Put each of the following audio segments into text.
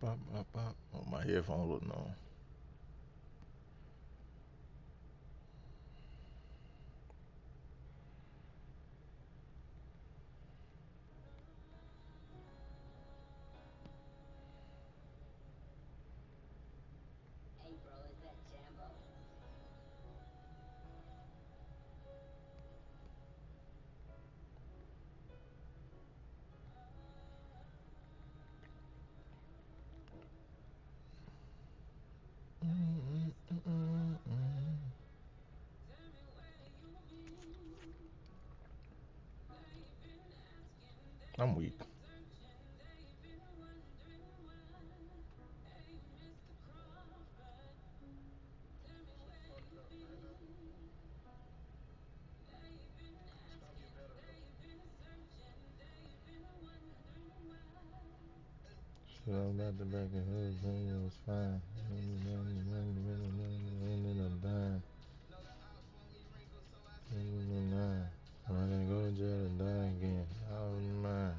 Oh, my headphone wasn't on. I'm weak. So I'm at the back of his thing, it was fine. I'm gonna go to jail and die again. Out of mind.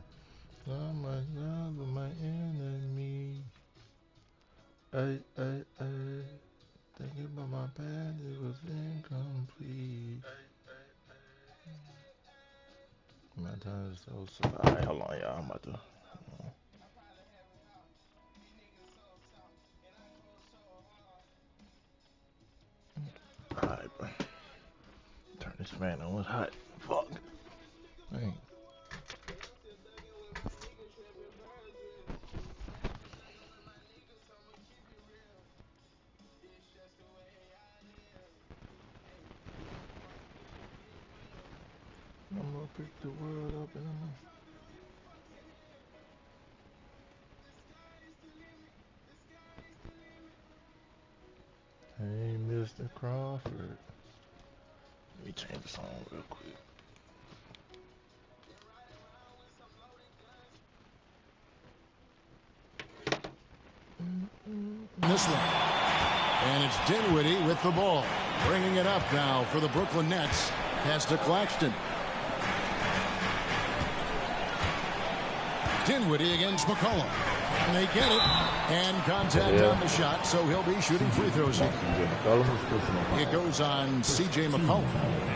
So much love for my enemy. Hey. Thinking about my past, it was incomplete. My time is so sad. Alright, hold on, y'all. I'm about to. Alright, bro. Turn this fan on. It's hot. Fuck. Dang. I'm gonna pick the world up and Hey, Mr. Crawford. Let me change the song real quick. This one. And it's Dinwiddie with the ball. Bringing it up now for the Brooklyn Nets. Pass to Claxton. Dinwiddie against McCollum. And they get it. And contact on the shot, so he'll be shooting free throws here. It goes on C.J. McCollum.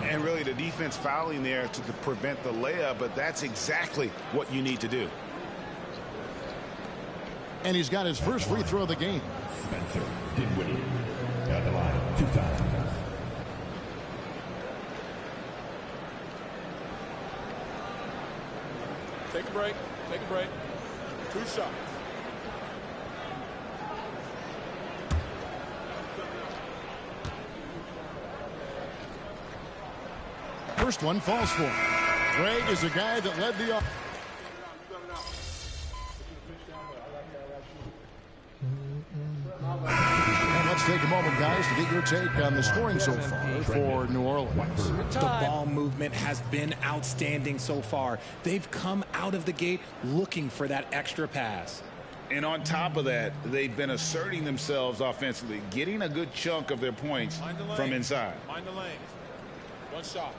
And really the defense fouling there to prevent the layup, but that's exactly what you need to do. And he's got his first free throw of the game. Spencer Dinwiddie at the line 2 times. Take a break. 2 shots. First one falls for him. Greg is a guy that led the offense. And let's take a moment, guys, to get your take on the scoring so far for New Orleans. The ball movement has been outstanding so far. They've come out of the gate looking for that extra pass. And on top of that, they've been asserting themselves offensively, getting a good chunk of their points from inside. Mind the lanes. 1 shot.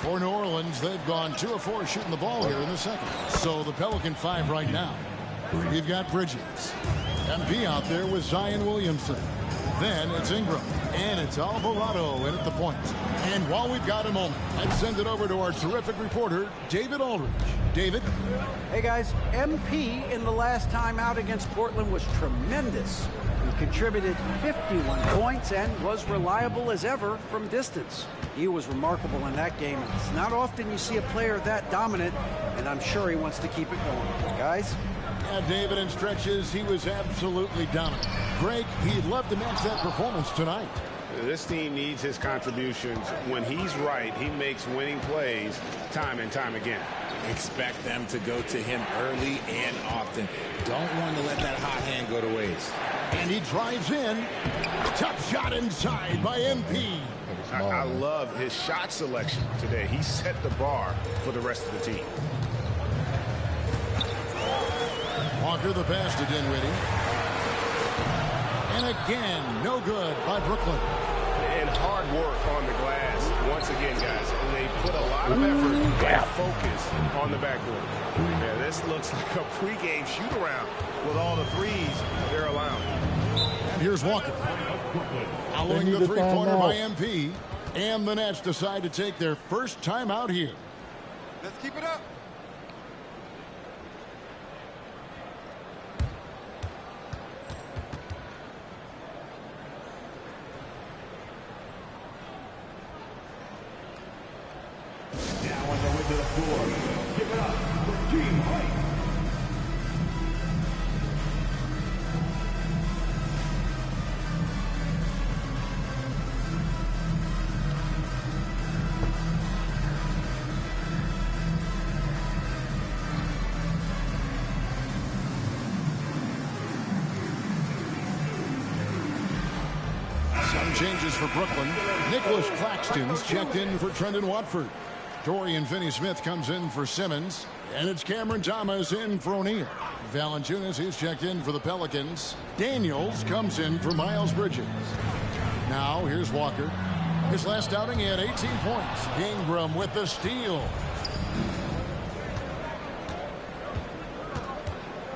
For New Orleans, they've gone 2 of 4 shooting the ball here in the second. So the Pelican 5 right now. You've got Bridges. MP out there with Zion Williamson. Then it's Ingram. And it's Alvarado in at the point. And while we've got a moment, let's send it over to our terrific reporter, David Aldridge. David? Hey, guys. MP in the last time out against Portland was tremendous. He contributed 51 points and was reliable as ever from distance. He was remarkable in that game. It's not often you see a player that dominant, and I'm sure he wants to keep it going. Guys? Yeah, David, in stretches, he was absolutely dominant. Greg, he'd love to match that performance tonight. This team needs his contributions. When he's right, he makes winning plays time and time again. Expect them to go to him early and often. Don't want to let that hot hand go to waste. And he drives in. Tough shot inside by MP. I love his shot selection today. He set the bar for the rest of the team. Walker the pass to Dinwiddie. And again, no good by Brooklyn. And hard work on the glass. Once again, guys, they put a lot of effort and focus on the backboard. Yeah, this looks like a pregame shoot-around with all the threes they're allowing. And here's Walker. Following the three-pointer by MP. And the Nets decide to take their first time out here. Let's keep it up. Now on the way to the floor. Give it up for Team Height. Some changes for Brooklyn. Nicholas Claxton's checked in for Trendon Watford. Dorian Finney-Smith comes in for Simmons. And it's Cameron Thomas in for O'Neal. Valanciunas is checked in for the Pelicans. Daniels comes in for Miles Bridges. Now here's Walker. His last outing he had 18 points. Ingram with the steal.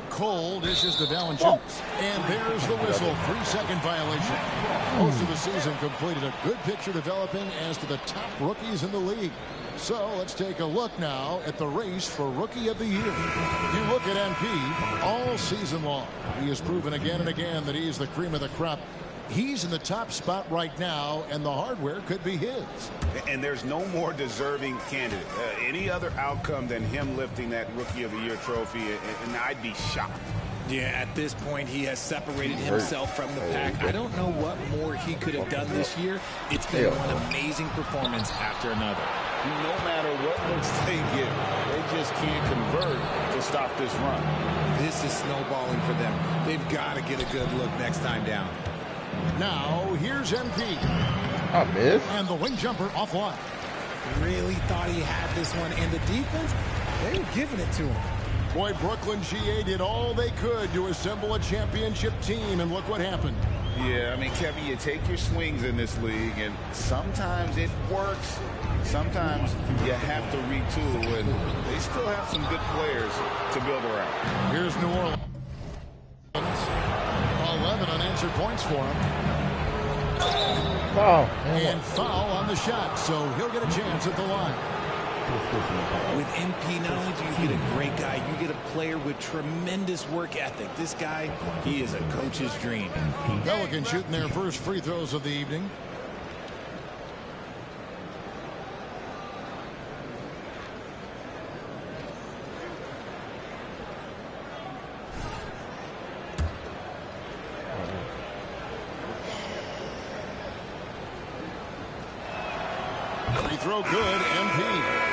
Cole dishes to Valanciunas. And there's the whistle. 3-second violation. Most of the season completed. A good picture developing as to the top rookies in the league. So let's take a look now at the race for Rookie of the Year. You look at MP all season long. He has proven again and again that he is the cream of the crop. He's in the top spot right now, and the hardware could be his. And there's no more deserving candidate. Any other outcome than him lifting that Rookie of the Year trophy, and I'd be shocked. Yeah, at this point, he has separated himself from the pack. I don't know what more he could have done this year. It's been one amazing performance after another. No matter what looks they get, they just can't convert to stop this run. This is snowballing for them. They've got to get a good look next time down. Now, here's MP. I missed. And the wing jumper offline. Really thought he had this one, and the defense, they were giving it to him. Boy, Brooklyn GA did all they could to assemble a championship team, and look what happened. Yeah, I mean, Kevin, you take your swings in this league, and sometimes it works. Sometimes you have to retool, and they still have some good players to build around. Here's New Orleans. 11 unanswered points for him. Foul. And foul on the shot, so he'll get a chance at the line. With MP, not only do you get a great guy, you get a player with tremendous work ethic. This guy, he is a coach's dream. Pelicans shooting their first free throws of the evening. Free throw good, MP.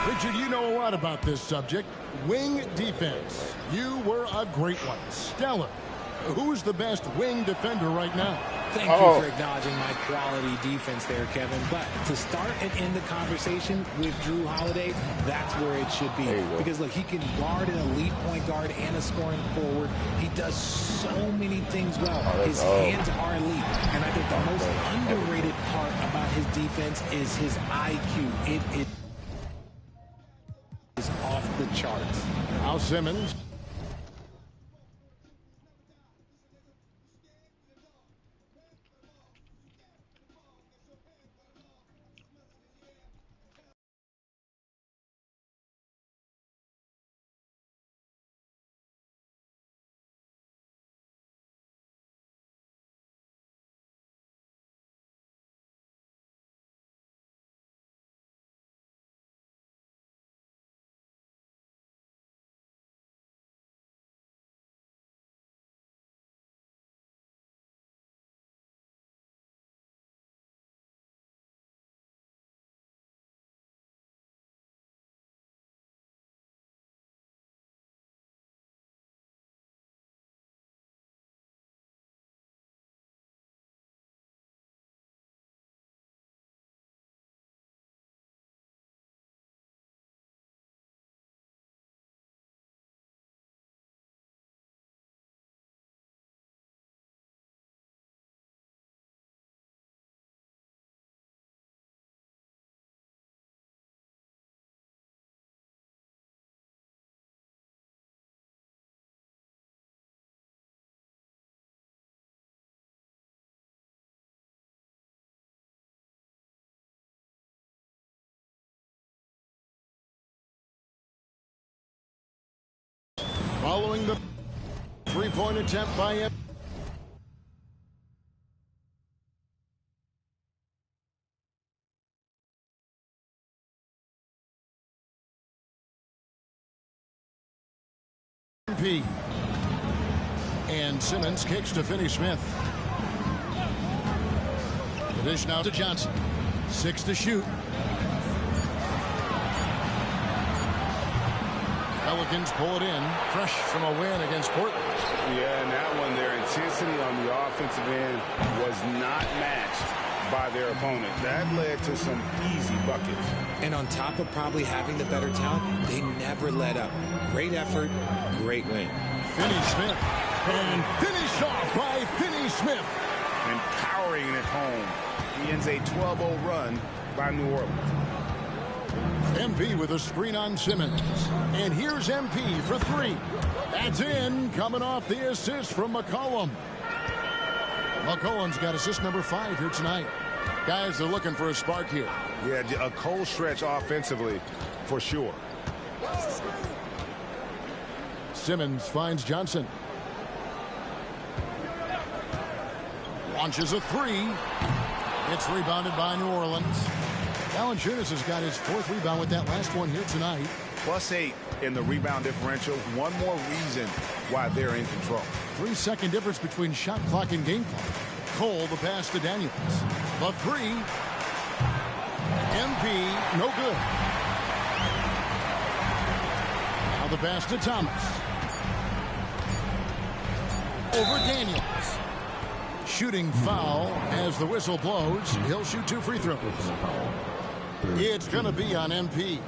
Richard, you know a lot about this subject. Wing defense. You were a great one. Stellar. Who's the best wing defender right now? Thank you for acknowledging my quality defense there, Kevin. But to start and end the conversation with Drew Holiday, that's where it should be. Because, look, he can guard an elite point guard and a scoring forward. He does so many things well. His hands are elite. And I think the most underrated part about his defense is his IQ. It is off the charts. Al Simmons. Following the three-point attempt by MP. And Simmons kicks to Finney-Smith. The dish now to Johnson. 6 to shoot. Pelicans pull it in, fresh from a win against Portland. Yeah, and that one, their intensity on the offensive end was not matched by their opponent. That led to some easy buckets. And on top of probably having the better talent, they never let up. Great effort, great win. Finney-Smith. And finished off by Finney-Smith. And powering it home. He ends a 12-0 run by New Orleans. MP with a screen on Simmons. And here's MP for 3. That's in, coming off the assist from McCollum. McCollum's got assist number 5 here tonight. Guys, they're looking for a spark here. Yeah, a cold stretch offensively for sure. Simmons finds Johnson. Launches a 3. It's rebounded by New Orleans. Valanciunas has got his 4th rebound with that last one here tonight. +8 in the rebound differential. One more reason why they're in control. 3-second difference between shot clock and game clock. Cole, the pass to Daniels. The 3. MP, no good. Now the pass to Thomas. Over Daniels. Shooting foul as the whistle blows. He'll shoot 2 free throws. It's going to be on MP.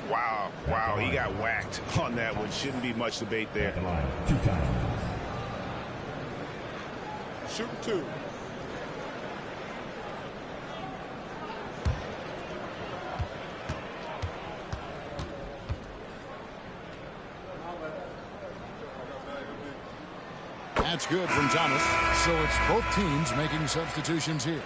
Wow, he got whacked on that one. Shouldn't be much debate there. Shoot 2. That's good from Thomas. So it's both teams making substitutions here.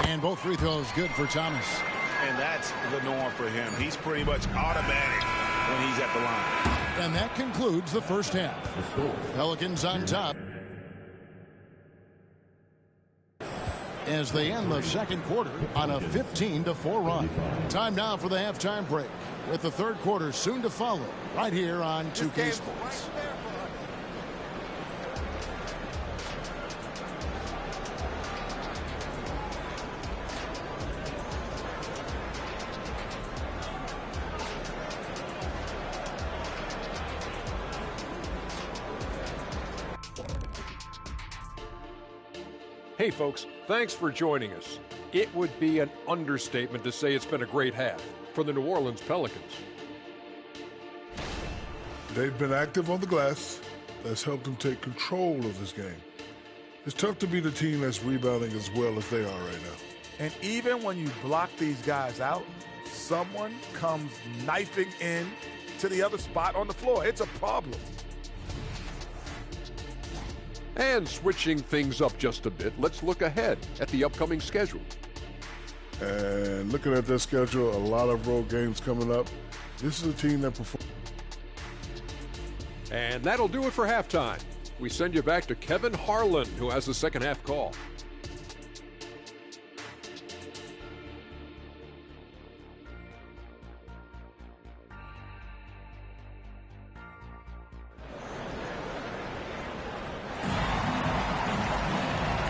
And both free throws good for Thomas. And that's the norm for him. He's pretty much automatic when he's at the line. And that concludes the first half. Pelicans on top as they end the second quarter on a 15-4 run. Time now for the halftime break, with the third quarter soon to follow right here on 2K Sports. Hey folks, thanks for joining us. It would be an understatement to say it's been a great half for the New Orleans Pelicans. They've been active on the glass. That's helped them take control of this game. It's tough to beat a team that's rebounding as well as they are right now. And even when you block these guys out, someone comes knifing in to the other spot on the floor. It's a problem. And switching things up just a bit, let's look ahead at the upcoming schedule. And looking at their schedule, a lot of road games coming up. This is a team that performs. And that'll do it for halftime. We send you back to Kevin Harlan, who has the second half call.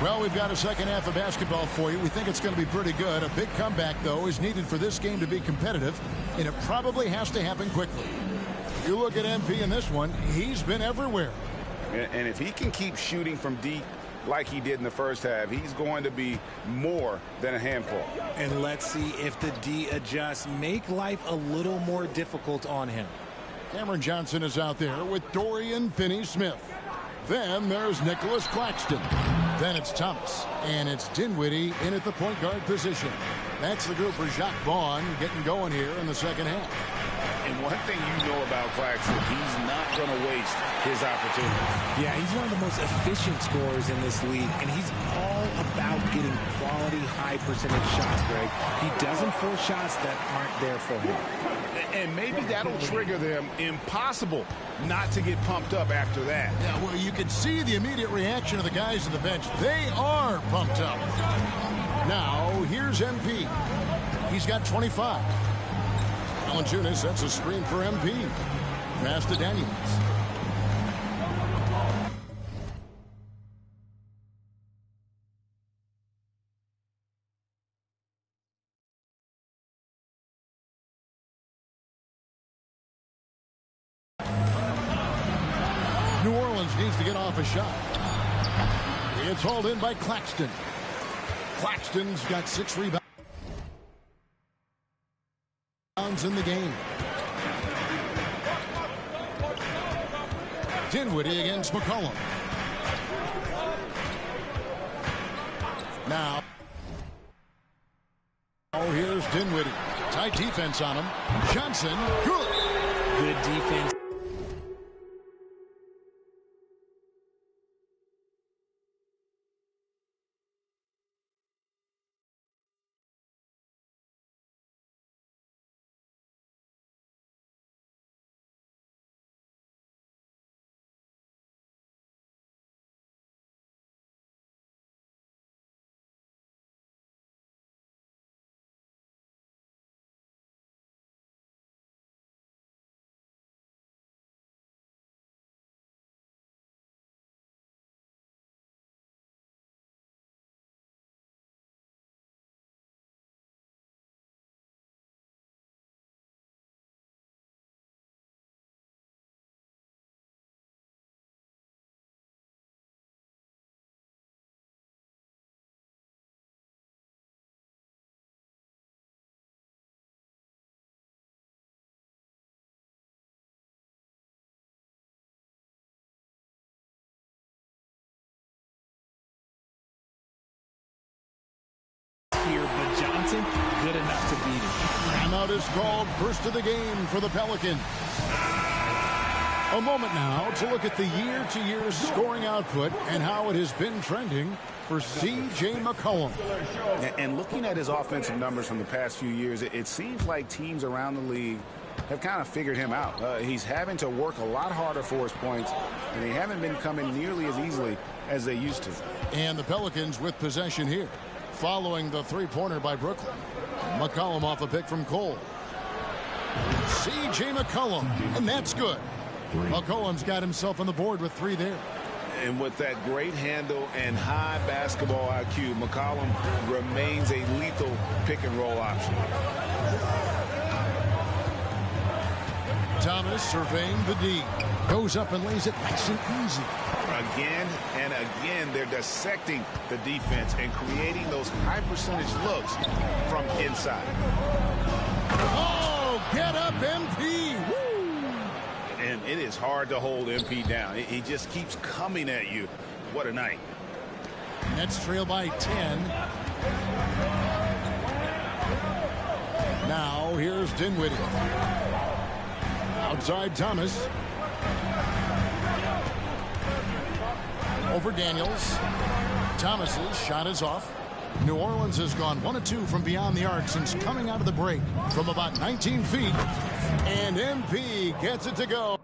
Well, we've got a second half of basketball for you. We think it's going to be pretty good. A big comeback, though, is needed for this game to be competitive, and it probably has to happen quickly. You look at MP in this one, he's been everywhere. And if he can keep shooting from deep like he did in the first half, he's going to be more than a handful. And let's see if the D adjusts, make life a little more difficult on him. Cameron Johnson is out there with Dorian Finney-Smith. Then there's Nicholas Claxton. Then it's Thomas. And it's Dinwiddie in at the point guard position. That's the group for Jacques Vaughn getting going here in the second half. And one thing you know about Claxton, he's not going to waste his opportunity. Yeah, he's one of the most efficient scorers in this league, and he's all about getting quality, high-percentage shots, Greg. He doesn't force shots that aren't there for him. And maybe that'll trigger them. Impossible not to get pumped up after that. Yeah, well, you can see the immediate reaction of the guys on the bench. They are pumped up. Now, here's MP. He's got 25. Valanciunas sets a screen for MP. Pass to Daniels. New Orleans needs to get off a shot. It's hauled in by Claxton. Claxton's got 6 rebounds in the game. Dinwiddie against McCollum. Now, here's Dinwiddie. Tight defense on him. Johnson, good. Good defense. Here, but Johnson, good enough to beat him. Timeout is called. First of the game for the Pelicans. A moment now to look at the year-to-year scoring output and how it has been trending for C.J. McCollum. And looking at his offensive numbers from the past few years, it seems like teams around the league have kind of figured him out. He's having to work a lot harder for his points, and they haven't been coming nearly as easily as they used to. And the Pelicans with possession here, following the three-pointer by Brooklyn. McCollum off a pick from Cole. C.J. McCollum, and that's good. McCollum's got himself on the board with 3 there. And with that great handle and high basketball IQ, McCollum remains a lethal pick-and-roll option. Thomas surveying the D. Goes up and lays it nice and easy. Again and again, they're dissecting the defense and creating those high-percentage looks from inside. Oh, get up, MP! Woo! And it is hard to hold MP down. He just keeps coming at you. What a night. Nets trail by 10. Now, here's Dinwiddie. Outside Thomas. Over Daniels. Thomas's shot is off. New Orleans has gone 1 of 2 from beyond the arc since coming out of the break from about 19 feet. And MP gets it to go.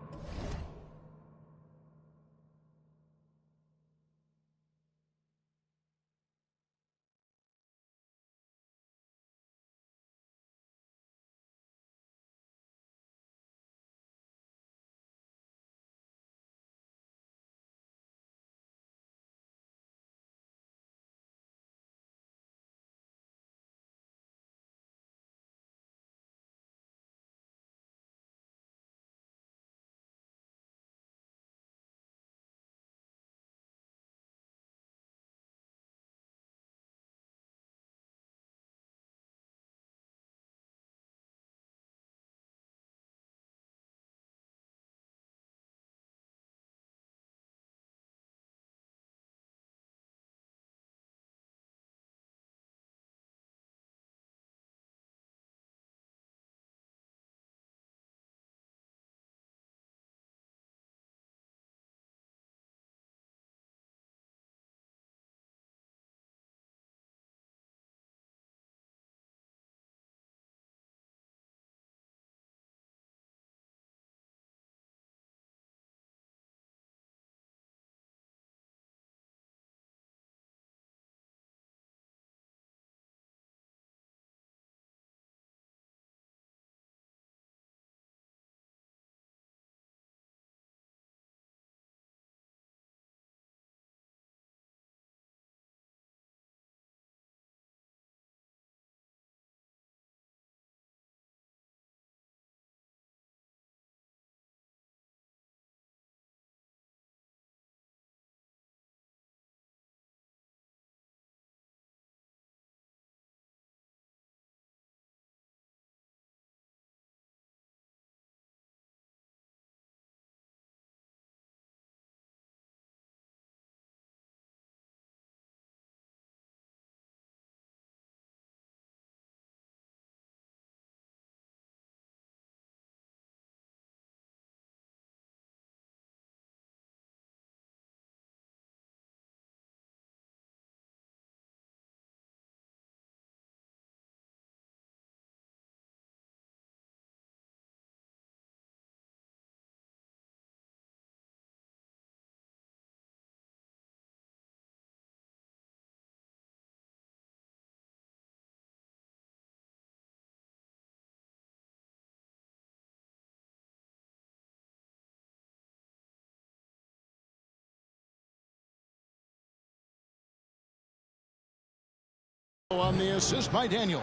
On the assist by Daniels.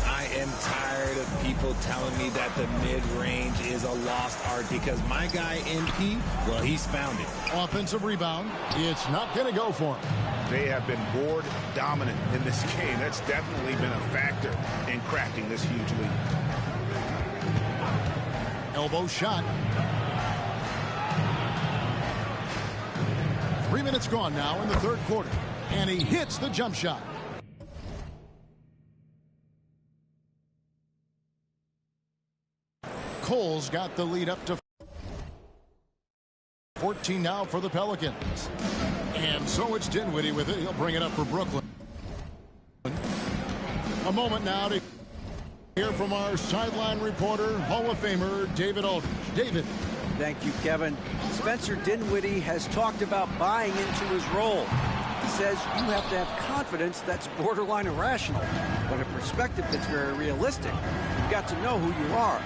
I am tired of people telling me that the mid-range is a lost art because my guy MP, well, he's found it. Offensive rebound. It's not going to go for him. They have been board dominant in this game. That's definitely been a factor in cracking this huge lead. Elbow shot. 3 minutes gone now in the third quarter. And he hits the jump shot. Cole's got the lead up to 14 now for the Pelicans. And so it's Dinwiddie with it. He'll bring it up for Brooklyn. A moment now to hear from our sideline reporter, Hall of Famer David Aldridge. David. Thank you, Kevin. Spencer Dinwiddie has talked about buying into his role. He says you have to have confidence that's borderline irrational, but a perspective that's very realistic. You've got to know who you are.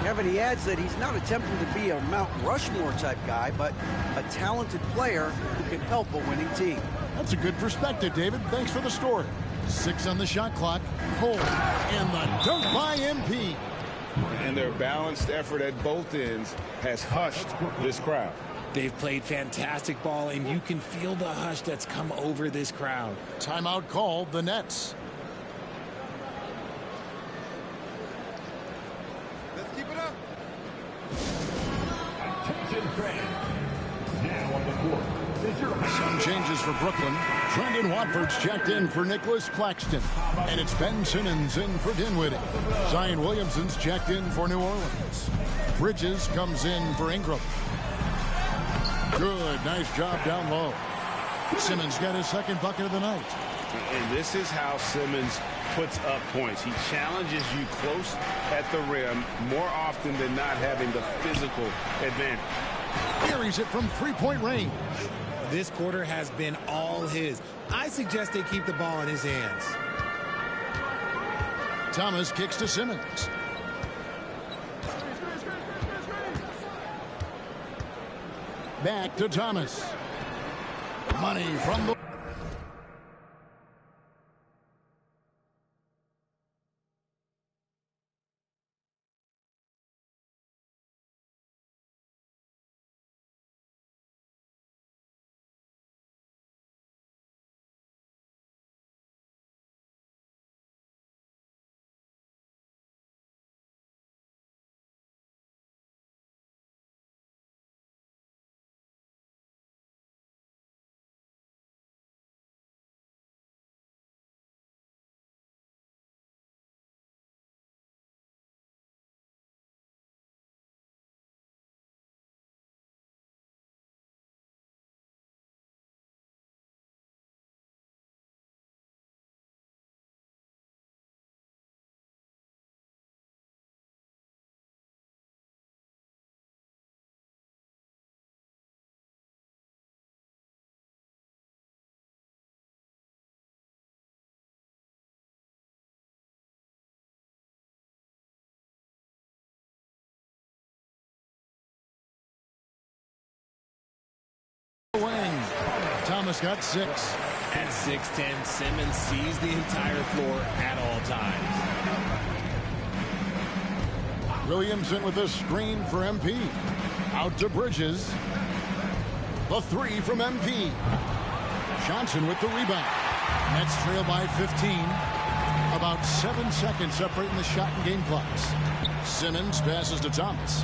Kevin, he adds that he's not attempting to be a Mount Rushmore type guy, but a talented player who can help a winning team. That's a good perspective, David. Thanks for the story. 6 on the shot clock. Cole and the dunk by MP. And their balanced effort at both ends has hushed this crowd. They've played fantastic ball, and you can feel the hush that's come over this crowd. Timeout called, the Nets. Let's keep it up. Attention fans. Now on the court. Some changes for Brooklyn. Trendon Watford's checked in for Nicholas Claxton. And it's Ben Simmons in for Dinwiddie. Zion Williamson's checked in for New Orleans. Bridges comes in for Ingram. Good, nice job down low. Simmons got his second bucket of the night. And this is how Simmons puts up points. He challenges you close at the rim more often than not, having the physical advantage. Carries it from three-point range. This quarter has been all his. I suggest they keep the ball in his hands. Thomas kicks to Simmons. Back to Thomas. Money from the... wing. Thomas got 6. At 6'10", Simmons sees the entire floor at all times. Williamson with a screen for MP. Out to Bridges. The 3 from MP. Johnson with the rebound. Nets trail by 15. About 7 seconds separating the shot and game clocks. Simmons passes to Thomas.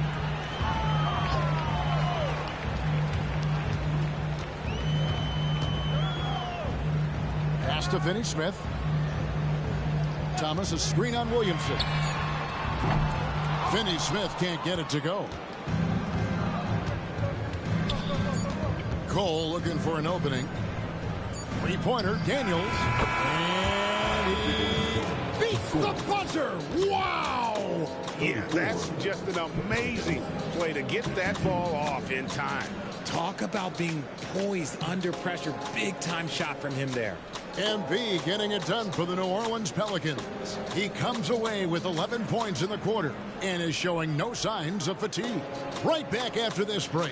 Pass to Finney-Smith. Thomas, a screen on Williamson. Finney-Smith can't get it to go. Cole looking for an opening. Three-pointer, Daniels. And he beats the buzzer. Wow! Yeah, that's just an amazing play to get that ball off in time. Talk about being poised under pressure. Big-time shot from him there. MP getting it done for the New Orleans Pelicans. He comes away with 11 points in the quarter and is showing no signs of fatigue. Right back after this break.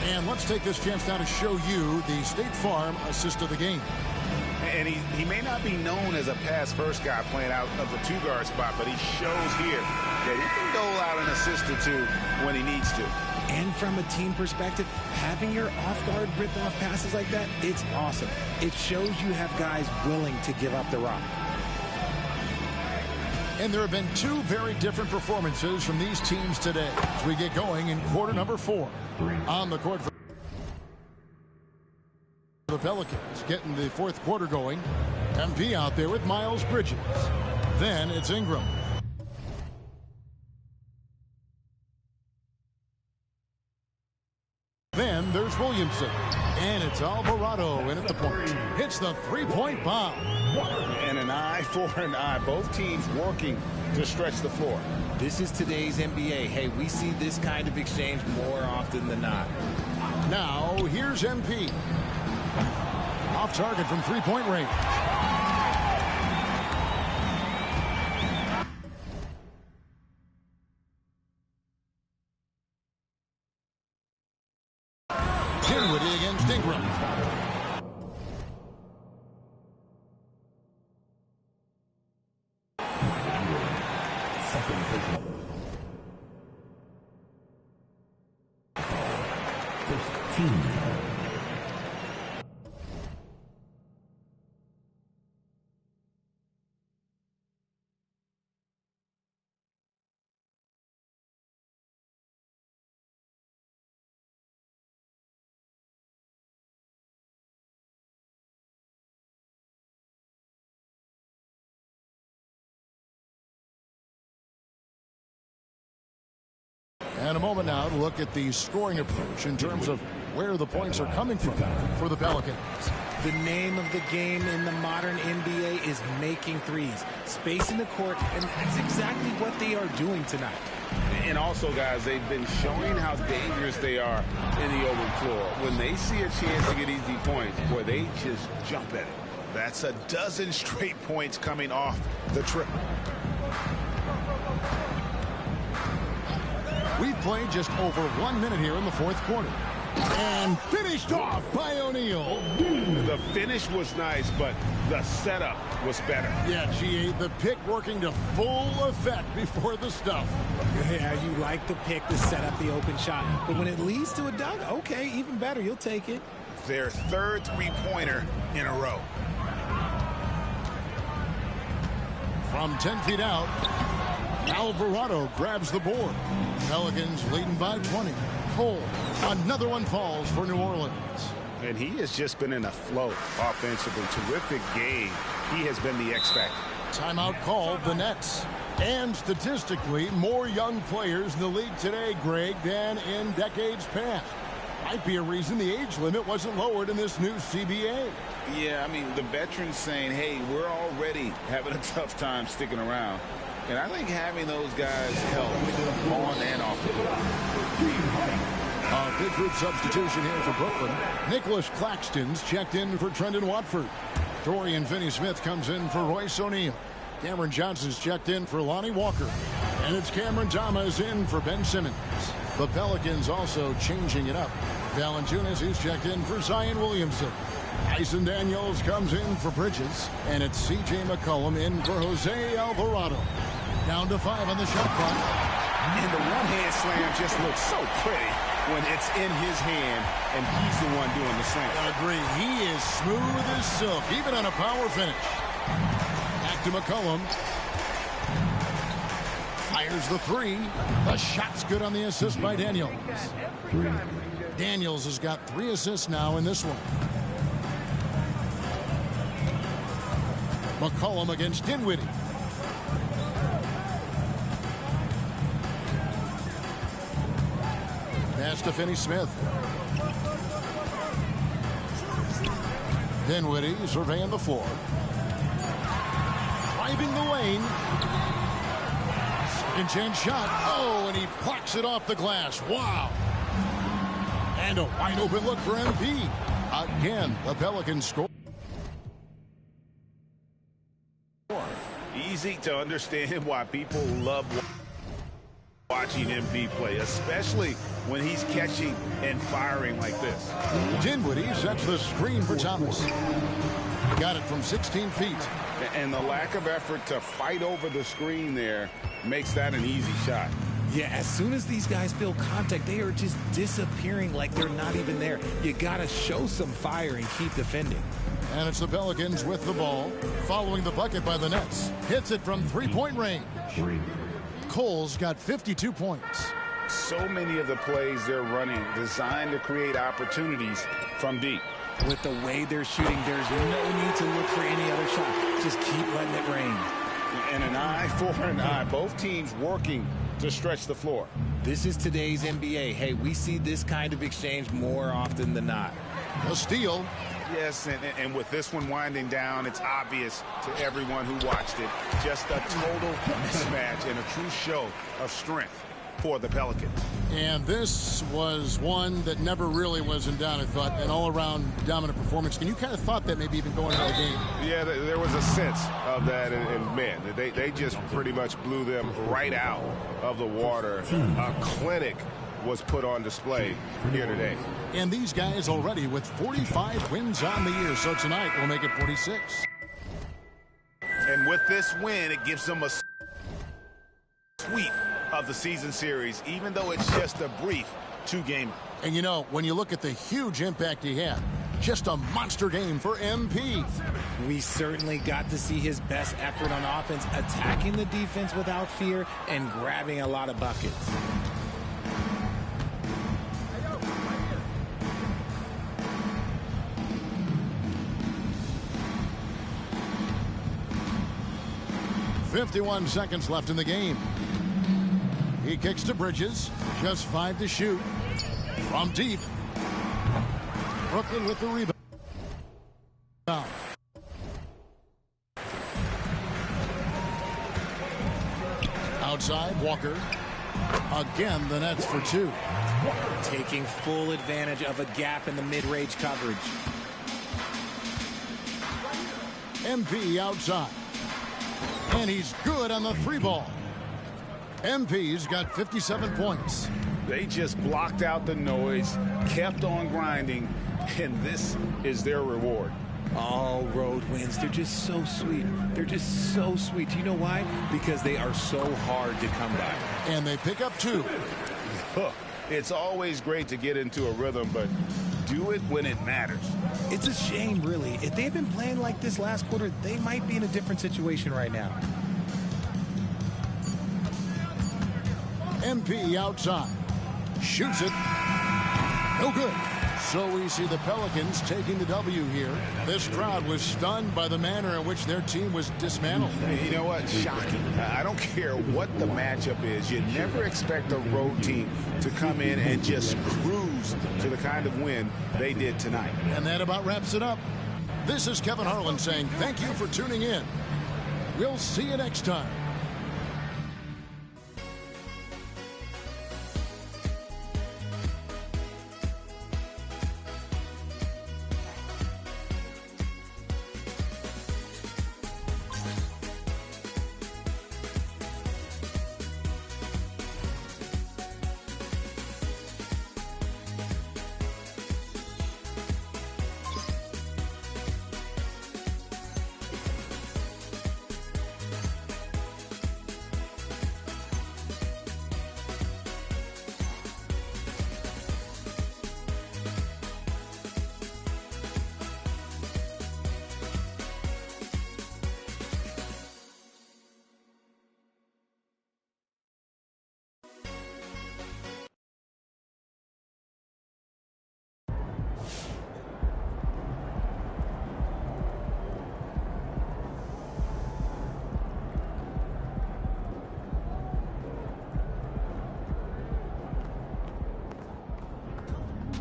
And let's take this chance now to show you the State Farm assist of the game. And he may not be known as a pass-first guy playing out of the two-guard spot, but he shows here that he can dole out an assist or two when he needs to. And from a team perspective, having your off-guard rip-off passes like that, it's awesome. It shows you have guys willing to give up the rock. And there have been two very different performances from these teams today as we get going in quarter number 4. On the court for the Pelicans, getting the fourth quarter going. MP out there with Miles Bridges. Then it's Ingram. Then there's Williamson. And it's Alvarado in at the point. Hits the three-point bomb. And an eye for an eye. Both teams working to stretch the floor. This is today's NBA. Hey, we see this kind of exchange more often than not. Now, here's MP. Off target from three-point range. Dinwiddie against Ingram. And a moment now to look at the scoring approach in terms of where the points are coming from for the Pelicans. The name of the game in the modern NBA is making threes, spacing the court, and that's exactly what they are doing tonight. And also, guys, they've been showing how dangerous they are in the open floor. When they see a chance to get easy points, boy, they just jump at it. That's a dozen straight points coming off the trip. We've played just over 1 minute here in the fourth quarter. And finished off by O'Neal. The finish was nice, but the setup was better. Yeah, GA, the pick working to full effect before the stuff. Yeah, you like the pick to set up the open shot. But when it leads to a dunk, okay, even better, you'll take it. Their third three-pointer in a row. From 10 feet out, Alvarado grabs the board. Pelicans leading by 20. Cole, another one falls for New Orleans. And he has just been in a flow offensively. Terrific game. He has been the X factor. Timeout called the Nets. And statistically, more young players in the league today, Greg, than in decades past. Might be a reason the age limit wasn't lowered in this new CBA. Yeah, I mean, the veterans saying, hey, we're already having a tough time sticking around. And I think having those guys help on and off the court. A big group substitution here for Brooklyn. Nicholas Claxton's checked in for Trendon Watford. Dorian Finney-Smith comes in for Royce O'Neal. Cameron Johnson's checked in for Lonnie Walker. And it's Cameron Thomas in for Ben Simmons. The Pelicans also changing it up. Valanciunas is checked in for Zion Williamson. Tyson Daniels comes in for Bridges. And it's C.J. McCollum in for Jose Alvarado. Down to 5 on the shot clock. And the one-hand slam just looks so pretty when it's in his hand and he's the one doing the slam. I agree. He is smooth as silk, even on a power finish. Back to McCollum. Fires the three. The shot's good on the assist by Daniels. Daniels has got 3 assists now in this one. McCollum against Dinwiddie. Pass to Finney-Smith. Dinwiddie surveying the floor. Driving the lane. Second chance shot. Oh, and he plucks it off the glass. Wow. And a wide open look for MP. Again, the Pelicans score. Easy to understand why people love watching MP play, especially when he's catching and firing like this. Dinwiddie sets the screen for Thomas. Got it from 16 feet. And the lack of effort to fight over the screen there makes that an easy shot. Yeah, as soon as these guys feel contact, they are just disappearing like they're not even there. You got to show some fire and keep defending. And it's the Pelicans with the ball, following the bucket by the Nets. Hits it from three-point range. Cole's got 52 points. So many of the plays they're running designed to create opportunities from deep. With the way they're shooting, there's no need to look for any other shot. Just keep letting it rain. And an eye for an eye. Both teams working to stretch the floor. This is today's NBA. Hey, we see this kind of exchange more often than not. A steal. Yes, and with this one winding down, it's obvious to everyone who watched it. Just a total mismatch and a true show of strength for the Pelicans. And this was one that never really was in doubt, I thought, an all-around dominant performance. And you kind of thought that maybe even going into the game. Yeah, there was a sense of that, and man, they just pretty much blew them right out of the water. A clinic was put on display here today. And these guys already with 45 wins on the year, so tonight will make it 46. And with this win, it gives them a sweep of the season series, even though it's just a brief two-gamer. And you know, when you look at the huge impact he had, just a monster game for MP. We certainly got to see his best effort on offense, attacking the defense without fear and grabbing a lot of buckets. .51 seconds left in the game. He kicks to Bridges. Just 5 to shoot. From deep. Brooklyn with the rebound. Outside, Walker. Again, the Nets for 2. Taking full advantage of a gap in the mid-range coverage. MP outside. And he's good on the 3-ball. MP's got 57 points. They just blocked out the noise, kept on grinding, and this is their reward. All road wins. They're just so sweet. They're just so sweet. You know why? Because they are so hard to come by. And they pick up 2. It's always great to get into a rhythm, but do it when it matters. It's a shame, really. If they had been playing like this last quarter, they might be in a different situation right now. MP outside. Shoots it. No good. So we see the Pelicans taking the W here. This crowd was stunned by the manner in which their team was dismantled. You know what? Shocking. I don't care what the matchup is. You never expect a road team to come in and just cruise to the kind of win they did tonight. And that about wraps it up. This is Kevin Harlan saying thank you for tuning in. We'll see you next time.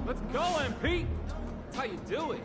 Let's go, MP! That's how you do it.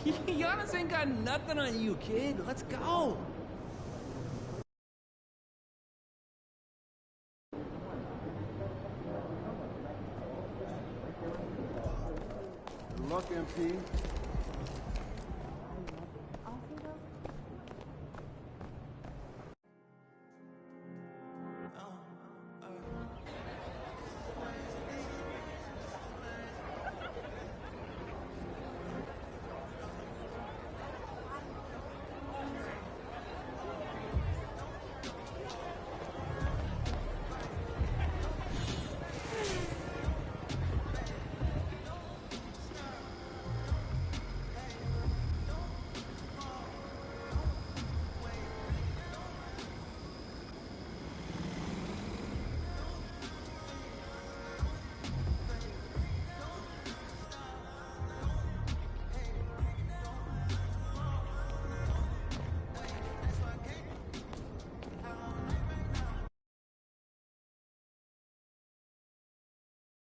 Giannis ain't got nothing on you, kid. Let's go. Good luck, MP.